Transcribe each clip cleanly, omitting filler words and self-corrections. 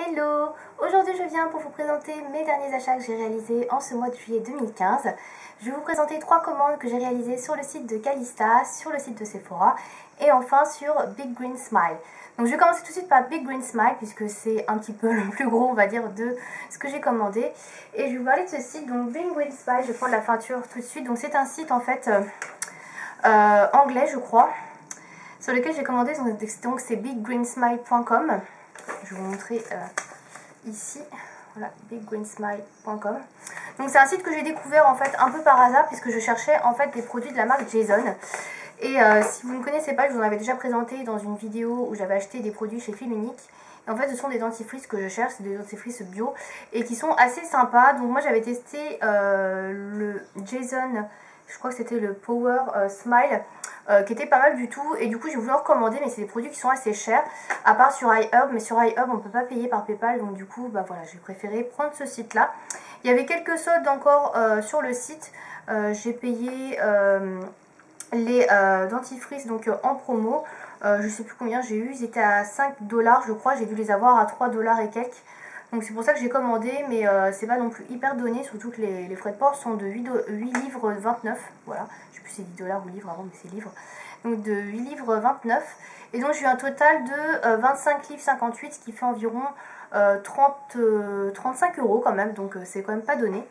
Hello! Aujourd'hui je viens pour vous présenter mes derniers achats que j'ai réalisés en ce mois de juillet 2015. Je vais vous présenter 3 commandes que j'ai réalisées sur le site de Calista, sur le site de Sephora et enfin sur Big Green Smile. Donc je vais commencer tout de suite par Big Green Smile puisque c'est un petit peu le plus gros on va dire de ce que j'ai commandé. Et je vais vous parler de ce site, donc Big Green Smile, je vais prendre la peinture tout de suite. Donc c'est un site en fait anglais je crois, sur lequel j'ai commandé, donc c'est biggreensmile.com. Je vais vous montrer ici, voilà, biggreensmile.com. Donc c'est un site que j'ai découvert en fait un peu par hasard puisque je cherchais en fait des produits de la marque Jason. Et si vous ne connaissez pas, je vous en avais déjà présenté dans une vidéo où j'avais acheté des produits chez Fil Unique. Et en fait ce sont des dentifrices que je cherche, c'est des dentifrices bio et qui sont assez sympas. Donc moi j'avais testé le Jason, je crois que c'était le Power Smile, qui était pas mal du tout, et du coup j'ai voulu en recommander, mais c'est des produits qui sont assez chers, à part sur iHerb, mais sur iHerb on peut pas payer par Paypal, donc du coup bah voilà, j'ai préféré prendre ce site là. Il y avait quelques soldes encore sur le site, j'ai payé les dentifrices donc en promo, je sais plus combien j'ai eu, ils étaient à 5 $ je crois, j'ai dû les avoir à 3 $ et quelques. Donc c'est pour ça que j'ai commandé, mais c'est pas non plus hyper donné, surtout que les frais de port sont de 8 livres 29, voilà, je sais plus si c'est 10 $ ou livres avant, mais c'est livres, donc de 8 livres 29, et donc j'ai eu un total de 25 livres 58, ce qui fait environ 35 € quand même, donc c'est quand même pas donné.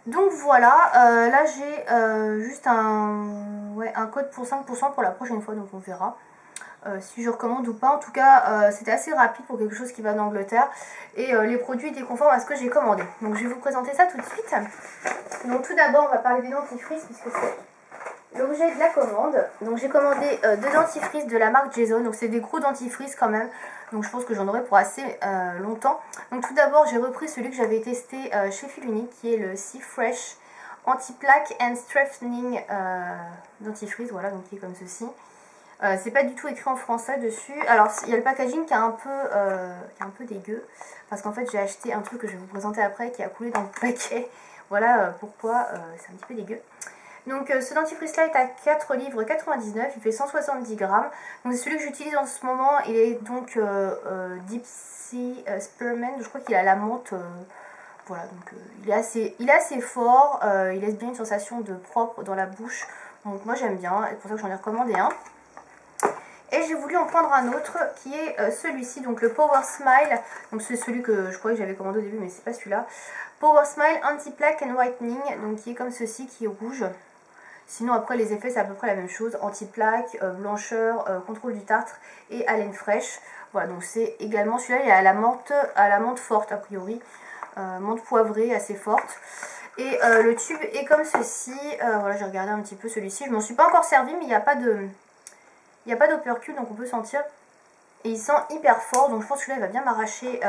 Donc voilà, là j'ai juste un code pour 5% pour la prochaine fois, donc on verra. Si je recommande ou pas. En tout cas c'était assez rapide pour quelque chose qui va d'Angleterre et les produits étaient conformes à ce que j'ai commandé. Donc je vais vous présenter ça tout de suite. Donc tout d'abord on va parler des dentifrices puisque c'est l'objet de la commande. Donc j'ai commandé 2 dentifrices de la marque Jason, donc c'est des gros dentifrices quand même, donc je pense que j'en aurai pour assez longtemps. Donc tout d'abord j'ai repris celui que j'avais testé chez Fil Unique qui est le Sea Fresh Anti-Plaque and Strengthening dentifrice, voilà, donc qui est comme ceci. C'est pas du tout écrit en français dessus. Alors il y a le packaging qui est un peu dégueu, parce qu'en fait j'ai acheté un truc que je vais vous présenter après qui a coulé dans le paquet. Voilà pourquoi c'est un petit peu dégueu. Donc ce dentifrice là est à 4 livres 99, il fait 170 grammes. Donc c'est celui que j'utilise en ce moment, il est donc Deep Sea Spearmint, je crois qu'il a la menthe. Voilà, donc il est assez fort, il laisse bien une sensation de propre dans la bouche. Donc moi j'aime bien, c'est pour ça que j'en ai recommandé un. Et j'ai voulu en prendre un autre qui est celui-ci, donc le Power Smile. Donc c'est celui que je croyais que j'avais commandé au début, mais c'est pas celui-là. Power Smile Anti-Plaque and Whitening, donc qui est comme ceci, qui est rouge. Sinon après les effets c'est à peu près la même chose, anti-plaque, blancheur, contrôle du tartre et haleine fraîche. Voilà, donc c'est également celui-là, il est à la menthe forte a priori, menthe poivrée assez forte. Et le tube est comme ceci, voilà, j'ai regardé un petit peu celui-ci, je m'en suis pas encore servi, mais il n'y a pas de... Il n'y a pas d'opercule, donc on peut sentir. Et il sent hyper fort, donc je pense que là il va bien m'arracher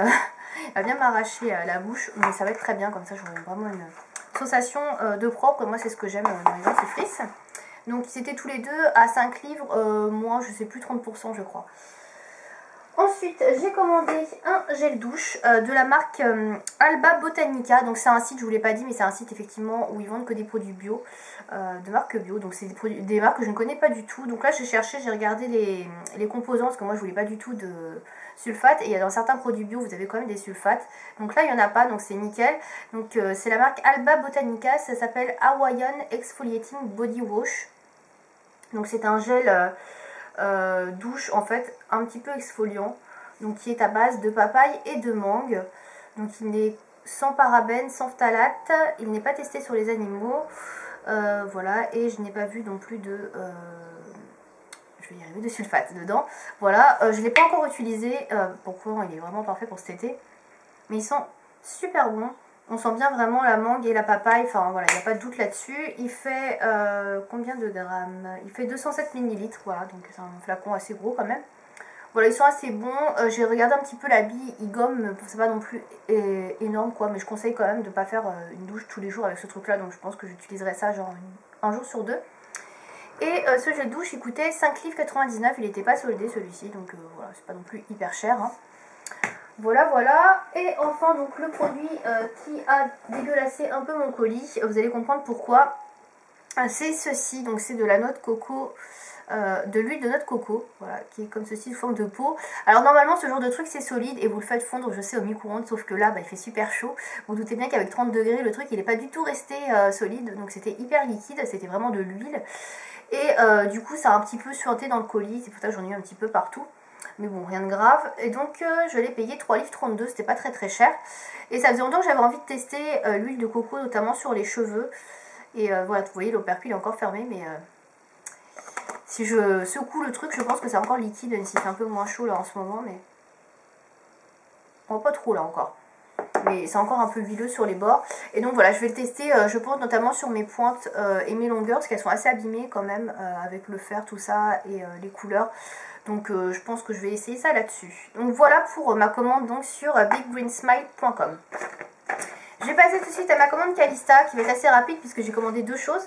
la bouche. Mais ça va être très bien, comme ça j'aurai vraiment une sensation de propre. Moi c'est ce que j'aime dans les dentifrices. Donc c'était tous les deux à 5 livres, moins je sais plus 30% je crois. Ensuite j'ai commandé un gel douche de la marque Alba Botanica. Donc c'est un site, je vous l'ai pas dit, mais c'est un site effectivement où ils vendent que des produits bio, de marque bio. Donc c'est des marques que je ne connais pas du tout. Donc là j'ai cherché, j'ai regardé les composants parce que moi je voulais pas du tout de sulfate. Et il y a dans certains produits bio vous avez quand même des sulfates. Donc là il n'y en a pas, donc c'est nickel. Donc c'est la marque Alba Botanica, ça s'appelle Hawaiian Exfoliating Body Wash. Donc c'est un gel... douche en fait un petit peu exfoliant, donc qui est à base de papaye et de mangue. Donc il n'est sans parabènes, sans phtalate, il n'est pas testé sur les animaux, voilà, et je n'ai pas vu non plus de je vais y arriver, de sulfate dedans. Voilà, je ne l'ai pas encore utilisé, pourquoi il est vraiment parfait pour cet été, mais il sent super bon. On sent bien vraiment la mangue et la papaye, enfin voilà, il n'y a pas de doute là-dessus. Il fait combien de grammes? Il fait 207 ml, voilà, donc c'est un flacon assez gros quand même. Voilà, ils sont assez bons. J'ai regardé un petit peu la bille, il gomme, c'est pas non plus énorme quoi, mais je conseille quand même de ne pas faire une douche tous les jours avec ce truc-là, donc je pense que j'utiliserai ça genre un jour sur deux. Et ce gel douche il coûtait 5,99 livres, il n'était pas soldé celui-ci, donc voilà, c'est pas non plus hyper cher, hein. Voilà, voilà. Et enfin, donc le produit qui a dégueulassé un peu mon colis, vous allez comprendre pourquoi. C'est ceci, donc c'est de la noix de coco de l'huile de noix de coco, voilà, qui est comme ceci sous forme de pot. Alors normalement ce genre de truc c'est solide et vous le faites fondre, je sais, au micro-ondes, sauf que là bah, il fait super chaud. Vous doutez bien qu'avec 30 degrés le truc il n'est pas du tout resté solide, donc c'était hyper liquide, c'était vraiment de l'huile. Et du coup ça a un petit peu suinté dans le colis, c'est pour ça que j'en ai eu un petit peu partout. Mais bon, rien de grave. Et donc je l'ai payé 3,32 livres, c'était pas très cher. Et ça faisait longtemps que j'avais envie de tester l'huile de coco, notamment sur les cheveux. Et voilà, vous voyez, l'opercule est encore fermé, mais si je secoue le truc, je pense que c'est encore liquide, même si c'est un peu moins chaud là en ce moment, mais bon, pas trop là encore. Mais c'est encore un peu huileux sur les bords. Et donc voilà, je vais le tester, je pense notamment sur mes pointes et mes longueurs, parce qu'elles sont assez abîmées quand même, avec le fer, tout ça, et les couleurs. Donc je pense que je vais essayer ça là-dessus. Donc voilà pour ma commande donc sur biggreensmile.com. Je vais passer tout de suite à ma commande Calista, qui va être assez rapide, puisque j'ai commandé deux choses.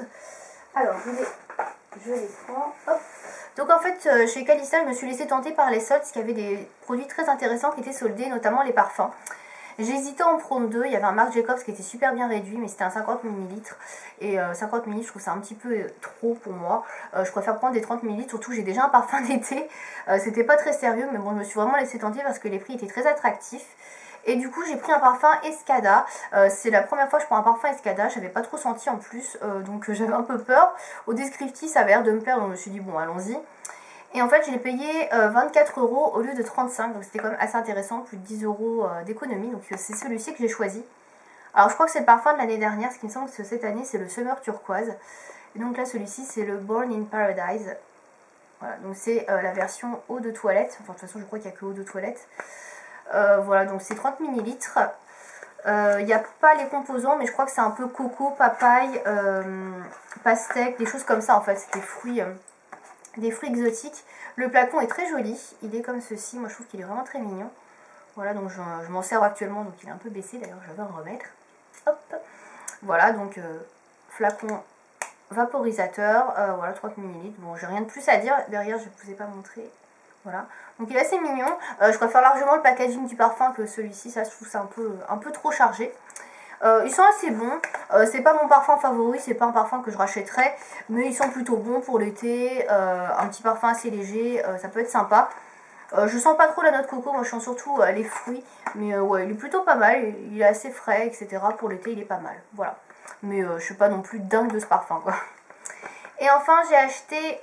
Alors, je les prends. Hop. Donc en fait, chez Calista, je me suis laissée tenter par les soldes, parce qu'il y avait des produits très intéressants qui étaient soldés, notamment les parfums. J'ai hésité à en prendre deux. Il y avait un Marc Jacobs qui était super bien réduit, mais c'était un 50 ml. Et 50 ml, je trouve ça un petit peu trop pour moi. Je préfère prendre des 30 ml, surtout j'ai déjà un parfum d'été. C'était pas très sérieux, mais bon, je me suis vraiment laissée tenter parce que les prix étaient très attractifs. Et du coup j'ai pris un parfum Escada, c'est la première fois que je prends un parfum Escada, j'avais pas trop senti en plus, donc j'avais un peu peur. Au descriptif ça avait l'air de me plaire, donc je me suis dit bon allons-y. Et en fait je l'ai payé 24 € au lieu de 35, donc c'était quand même assez intéressant, plus de 10 € d'économie, donc c'est celui-ci que j'ai choisi. Alors je crois que c'est le parfum de l'année dernière, ce qui me semble que cette année c'est le Summer Turquoise. Et donc là celui-ci c'est le Born in Paradise. Voilà, donc c'est la version eau de toilette, enfin de toute façon je crois qu'il n'y a que eau de toilette. Voilà, donc c'est 30 ml. Il n'y a pas les composants, mais je crois que c'est un peu coco, papaye, pastèque, des choses comme ça en fait. C'est des fruits exotiques. Le flacon est très joli, il est comme ceci. Moi je trouve qu'il est vraiment très mignon. Voilà, donc je m'en sers actuellement, donc il est un peu baissé d'ailleurs, je vais en remettre. Hop, voilà, donc flacon vaporisateur, voilà 30 ml. Bon, j'ai rien de plus à dire. Derrière, je ne vous ai pas montré. Voilà, donc il est assez mignon. Je préfère largement le packaging du parfum que celui-ci, ça je trouve c'est un peu trop chargé. Ils sont assez bons, c'est pas mon parfum favori, c'est pas un parfum que je rachèterais, mais ils sont plutôt bons pour l'été, un petit parfum assez léger, ça peut être sympa. Je sens pas trop la noix de coco, moi je sens surtout les fruits, mais ouais il est plutôt pas mal, il est assez frais etc. Pour l'été il est pas mal, voilà. Mais je suis pas non plus dingue de ce parfum quoi. Et enfin j'ai acheté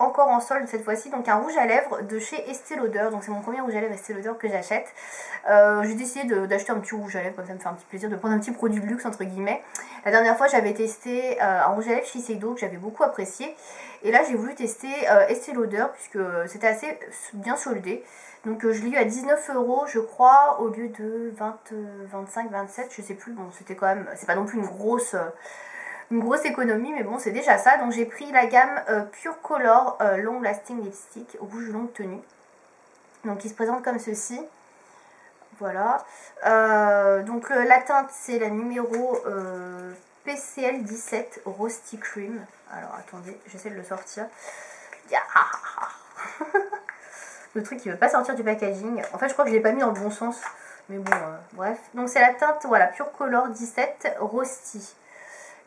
encore en solde cette fois-ci donc un rouge à lèvres de chez Estée Lauder. Donc c'est mon premier rouge à lèvres Estée Lauder que j'achète. J'ai décidé d'acheter un petit rouge à lèvres, comme ça me fait un petit plaisir de prendre un petit produit de luxe entre guillemets. La dernière fois j'avais testé un rouge à lèvres Shiseido que j'avais beaucoup apprécié. Et là j'ai voulu tester Estée Lauder puisque c'était assez bien soldé. Donc je l'ai eu à 19 € je crois au lieu de 20, 25, 27 je sais plus. Bon c'était quand même, c'est pas non plus une grosse économie, mais bon c'est déjà ça. Donc j'ai pris la gamme Pure Color Long Lasting Lipstick rouge longue tenue, donc il se présente comme ceci, voilà. Donc la teinte c'est la numéro PCL 17 Rusty Cream. Alors attendez, j'essaie de le sortir. Le truc qui veut pas sortir du packaging, en fait je crois que je l'ai pas mis dans le bon sens, mais bon bref. Donc c'est la teinte, voilà, Pure Color 17 Rusty.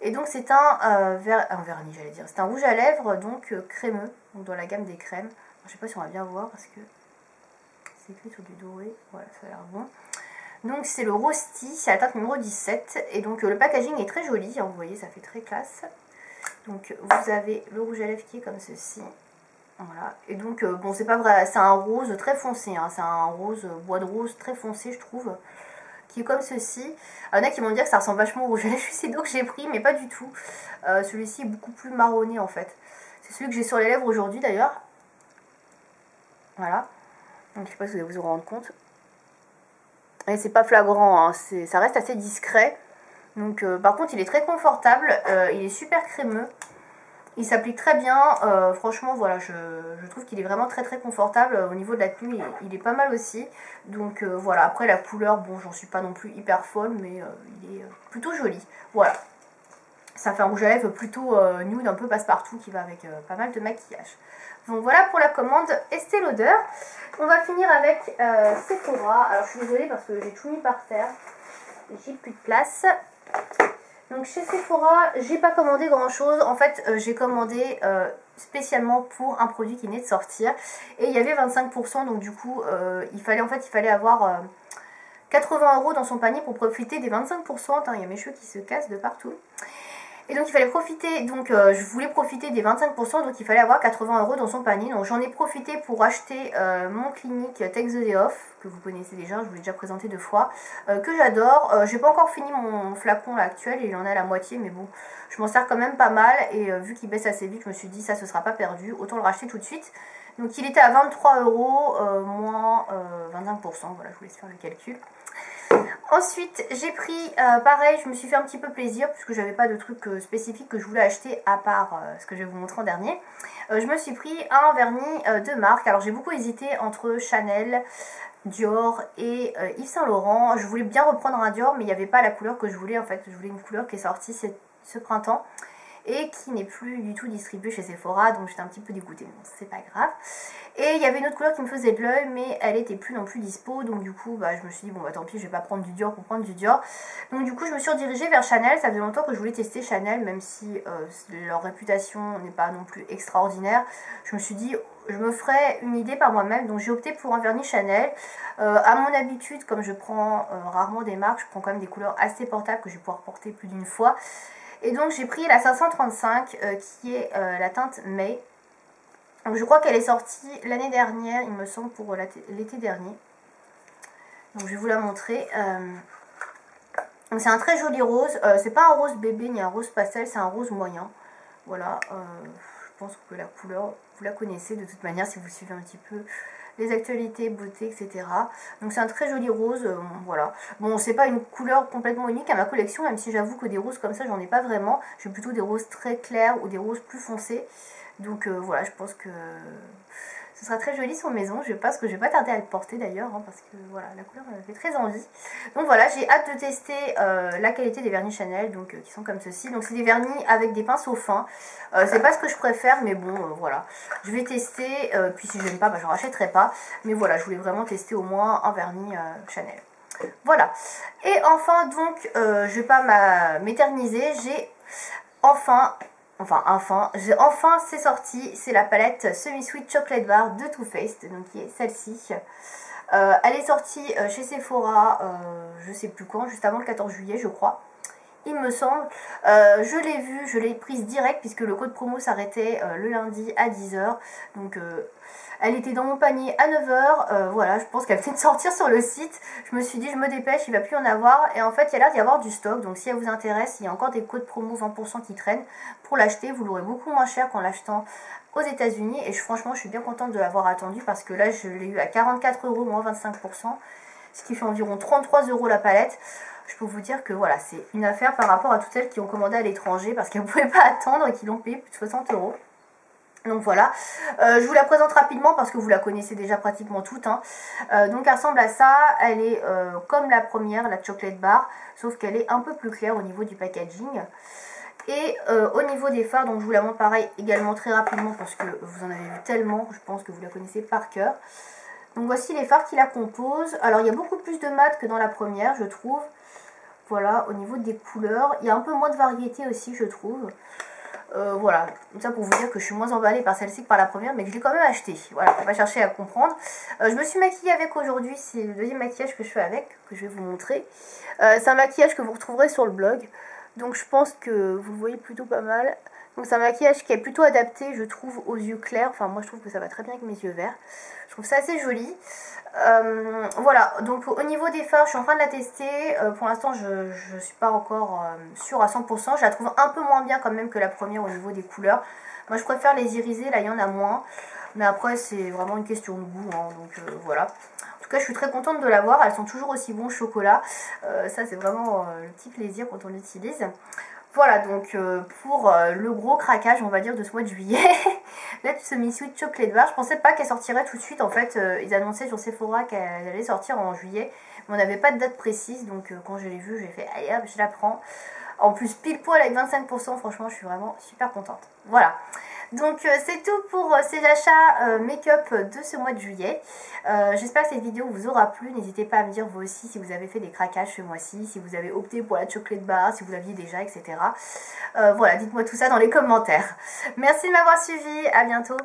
Et donc c'est un vernis, j'allais dire, c'est un rouge à lèvres donc crémeux, donc dans la gamme des crèmes. Je sais pas si on va bien voir parce que c'est écrit sur du doré, voilà ça a l'air bon. Donc c'est le Rusty, c'est la teinte numéro 17 et donc le packaging est très joli, hein, vous voyez ça fait très classe. Donc vous avez le rouge à lèvres qui est comme ceci, voilà. Et donc bon c'est pas vrai, c'est un rose très foncé, hein, c'est un rose, bois de rose très foncé je trouve. Qui est comme ceci. Il y en a qui vont dire que ça ressemble vachement au rouge à lèvres Shiseido que j'ai pris, mais pas du tout. Celui-ci est beaucoup plus marronné en fait. C'est celui que j'ai sur les lèvres aujourd'hui d'ailleurs. Voilà. Donc je sais pas si vous allez vous en rendre compte. Et c'est pas flagrant, hein. Ça reste assez discret. Donc par contre il est très confortable, il est super crémeux. Il s'applique très bien, franchement voilà, je trouve qu'il est vraiment très confortable. Au niveau de la tenue, il est pas mal aussi. Donc voilà, après la couleur, bon j'en suis pas non plus hyper folle, mais il est plutôt joli. Voilà, ça fait un rouge à lèvres plutôt nude, un peu passe-partout qui va avec pas mal de maquillage. Donc voilà pour la commande Estée Lauder. On va finir avec Sephora. Alors je suis désolée parce que j'ai tout mis par terre, j'ai plus de place. Donc chez Sephora, j'ai pas commandé grand chose. En fait, j'ai commandé spécialement pour un produit qui venait de sortir. Et il y avait 25%, donc du coup, il fallait avoir 80 € dans son panier pour profiter des 25%. Attends, il y a mes cheveux qui se cassent de partout. Et donc il fallait profiter, donc je voulais profiter des 25%, donc il fallait avoir 80 € dans son panier. Donc j'en ai profité pour acheter mon Clinique Take the Day Off, que vous connaissez déjà, je vous l'ai déjà présenté 2 fois, que j'adore. J'ai pas encore fini mon flacon là actuel, il en est à la moitié, mais bon, je m'en sers quand même pas mal. Et vu qu'il baisse assez vite, je me suis dit ça ce sera pas perdu, autant le racheter tout de suite. Donc il était à 23 € moins 25%, voilà, je vous laisse faire le calcul. Ensuite j'ai pris, pareil, je me suis fait un petit peu plaisir puisque j'avais pas de truc spécifique que je voulais acheter à part ce que je vais vous montrer en dernier. Je me suis pris un vernis de marque. Alors j'ai beaucoup hésité entre Chanel, Dior et Yves Saint Laurent. Je voulais bien reprendre un Dior mais il n'y avait pas la couleur que je voulais en fait. Je voulais une couleur qui est sortie ce printemps et qui n'est plus du tout distribuée chez Sephora, donc j'étais un petit peu dégoûtée, bon c'est pas grave. Et il y avait une autre couleur qui me faisait de l'œil, mais elle était plus non plus dispo, donc du coup bah, je me suis dit bon bah tant pis, je vais pas prendre du Dior pour prendre du Dior. Donc du coup je me suis redirigée vers Chanel. Ça faisait longtemps que je voulais tester Chanel, même si leur réputation n'est pas non plus extraordinaire. Je me suis dit je me ferai une idée par moi-même, donc j'ai opté pour un vernis Chanel. À mon habitude, comme je prends rarement des marques, je prends quand même des couleurs assez portables que je vais pouvoir porter plus d'une fois. Et donc j'ai pris la 535 qui est la teinte May. Donc je crois qu'elle est sortie l'année dernière, il me semble, pour l'été dernier. Donc je vais vous la montrer. Donc c'est un très joli rose. C'est pas un rose bébé ni un rose pastel, c'est un rose moyen. Voilà, je pense que la couleur, vous la connaissez de toute manière si vous suivez un petit peu les actualités, beauté, etc. Donc c'est un très joli rose, voilà. Bon, c'est pas une couleur complètement unique à ma collection, même si j'avoue que des roses comme ça, j'en ai pas vraiment. J'ai plutôt des roses très clairs ou des roses plus foncées. Donc voilà, je pense que ce sera très joli sur maison. Je pense que je vais pas tarder à le porter d'ailleurs, hein, parce que voilà, la couleur me fait très envie. Donc voilà, j'ai hâte de tester la qualité des vernis Chanel, donc qui sont comme ceci. Donc c'est des vernis avec des pinceaux fins. C'est pas ce que je préfère, mais bon, voilà. Je vais tester, puis si je n'aime pas, bah, je rachèterai pas. Mais voilà, je voulais vraiment tester au moins un vernis Chanel. Voilà. Et enfin, donc, je vais pas m'éterniser. J'ai enfin, c'est sorti. C'est la palette Semi-Sweet Chocolate Bar de Too Faced, donc qui est celle-ci. Elle est sortie chez Sephora, je sais plus quand, juste avant le 14 juillet, je crois. Il me semble, je l'ai vue, je l'ai prise direct puisque le code promo s'arrêtait le lundi à 10 h. Donc elle était dans mon panier à 9 h. Voilà, je pense qu'elle venait de sortir sur le site. Je me suis dit je me dépêche, il ne va plus en avoir. Et en fait il y a l'air d'y avoir du stock. Donc si elle vous intéresse, il y a encore des codes promo 20% qui traînent. Pour l'acheter, vous l'aurez beaucoup moins cher qu'en l'achetant aux États-Unis. Et franchement je suis bien contente de l'avoir attendu parce que là je l'ai eu à 44 € moins 25%. Ce qui fait environ 33 € la palette. Je peux vous dire que voilà, c'est une affaire par rapport à toutes celles qui ont commandé à l'étranger parce qu'elles ne pouvaient pas attendre et qui l'ont payé plus de 60 €. Donc voilà, je vous la présente rapidement parce que vous la connaissez déjà pratiquement toutes. Hein. Donc elle ressemble à ça, elle est comme la première, la chocolate bar, sauf qu'elle est un peu plus claire au niveau du packaging. Et au niveau des fards, donc je vous la montre pareil également très rapidement parce que vous en avez vu tellement, je pense que vous la connaissez par cœur. Donc voici les fards qui la composent. Alors il y a beaucoup plus de mat que dans la première, je trouve. Voilà, au niveau des couleurs, il y a un peu moins de variété aussi, je trouve. Voilà, ça pour vous dire que je suis moins emballée par celle-ci que par la première, mais que je l'ai quand même achetée. Voilà, faut pas chercher à comprendre. Je me suis maquillée avec aujourd'hui, c'est le deuxième maquillage que je fais avec, que je vais vous montrer. C'est un maquillage que vous retrouverez sur le blog, donc je pense que vous le voyez plutôt pas mal. Donc c'est un maquillage qui est plutôt adapté, je trouve, aux yeux clairs. Enfin, moi je trouve que ça va très bien avec mes yeux verts. Je trouve ça assez joli. Voilà, donc au niveau des fards, je suis en train de la tester. Pour l'instant, je ne suis pas encore sûre à 100%. Je la trouve un peu moins bien quand même que la première au niveau des couleurs. Moi, je préfère les irisés, là, il y en a moins. Mais après, c'est vraiment une question de goût. Hein, donc voilà. En tout cas, je suis très contente de l'avoir. Elles sont toujours aussi bons au chocolat. Ça, c'est vraiment le petit plaisir quand on l'utilise. Voilà, donc pour le gros craquage, on va dire, de ce mois de juillet, la Semi-Sweet Chocolate Bar, je pensais pas qu'elle sortirait tout de suite. En fait, ils annonçaient sur Sephora qu'elle allait sortir en juillet, mais on n'avait pas de date précise, donc quand je l'ai vue, j'ai fait, allez hop, je la prends. En plus, pile poil avec 25%, franchement, je suis vraiment super contente. Voilà. Donc c'est tout pour ces achats make-up de ce mois de juillet. J'espère que cette vidéo vous aura plu. N'hésitez pas à me dire vous aussi si vous avez fait des craquages ce mois-ci, si vous avez opté pour la chocolate bar, si vous l'aviez déjà, etc. Voilà, dites-moi tout ça dans les commentaires. Merci de m'avoir suivi, à bientôt.